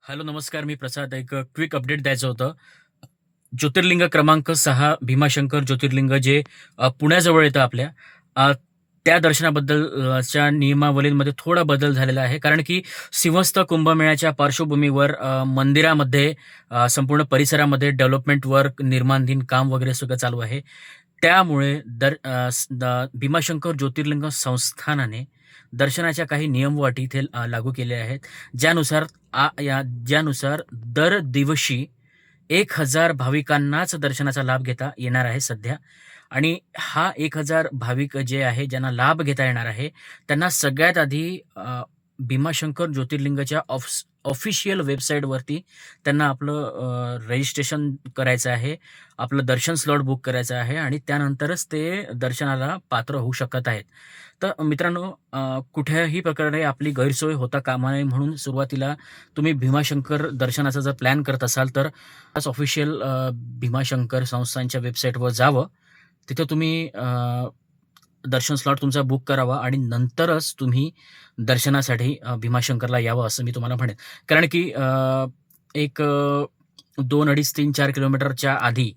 Hello, नमस्कार. मी प्रसाद. एक quick update द्यायचं होतं. ज्योतिर्लिंग क्रमांक 6 भीमाशंकर ज्योतिर्लिंग जे पुण्याजवळ येतं आपल्या. त्या दर्शनाबद्दल च्या नियमावलीमध्ये थोडा बदल झालेला आहे. कारण की सिंहस्थ कुंभमेळ्याच्या पार्श्वभूमीवर मंदिरामध्ये संपूर्ण परिसरामध्ये डेव्हलपमेंट वर्क, निर्माणाधीन काम वगैरे सगळं चालू आहे. त्यामुळे भीमाशंकर ज्योतिर्लिंग संस्थानाने दर्शनाच्या काही नियम व अटी इथे लागू केले आहेत. ज्यानुसार ज्यानुसार दर दिवशी 1,000 भाविकांनाच दर्शनाचा लाभ घेता येणार आहे सध्या. आणि हा 1,000 भाविक जे आहे, ज्यांना लाभ घेता येणार आहे, त्यांना सगळ्यात आधी भीमाशंकर ज्योतिर्लिंगच्या ऑफिशियल वेबसाईटवरती त्यांना आपलं रजिस्ट्रेशन करायचं आहे. आपलं दर्शन स्लॉट बुक करायचं आहे आणि त्यानंतरच ते दर्शनाला पात्र होऊ शकत आहेत. तर मित्रांनो, कुठल्याही प्रकारे आपली गैरसोय होता कामा नये म्हणून सुरुवातीला तुम्ही भीमाशंकर दर्शनाचा जर प्लॅन करत असाल तर ऑफिशियल भीमाशंकर संस्थांच्या वेबसाईटवर जावं. तिथं तुम्ही दर्शन स्लॉट तुमचा बुक करावा आणि नंतरच तुम्ही दर्शनासाठी भीमाशंकरला यावं असं मी तुम्हाला म्हणेन. कारण की एक 2, 2.5, 3, 4 किलोमीटरच्या आधी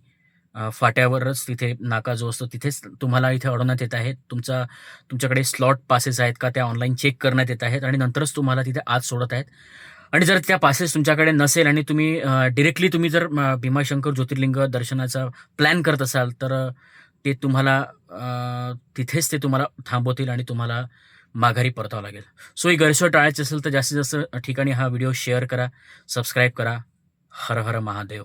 फाट्यावरच तिथे नाका जो असतो तिथेच तुम्हाला इथे अडवण्यात येत आहे. तुमच्याकडे स्लॉट पासेस आहेत का त्या ऑनलाईन चेक करण्यात येत आहेत आणि नंतरच तुम्हाला तिथे आत सोडत आहेत. आणि जर त्या पासेस तुमच्याकडे नसेल आणि तुम्ही डिरेक्टली तुम्ही जर भीमाशंकर ज्योतिर्लिंग दर्शनाचा प्लॅन करत असाल तर ते तुम्हाला तिथेच ते तुम्हाला थांबवतील आणि तुम्हाला माघारी परतावं लागेल. सो ही गैरसोय टाळायची असेल तर जास्तीत जास्त ठिकाणी हा व्हिडिओ शेअर करा, सबस्क्राईब करा. हर हर महादेव.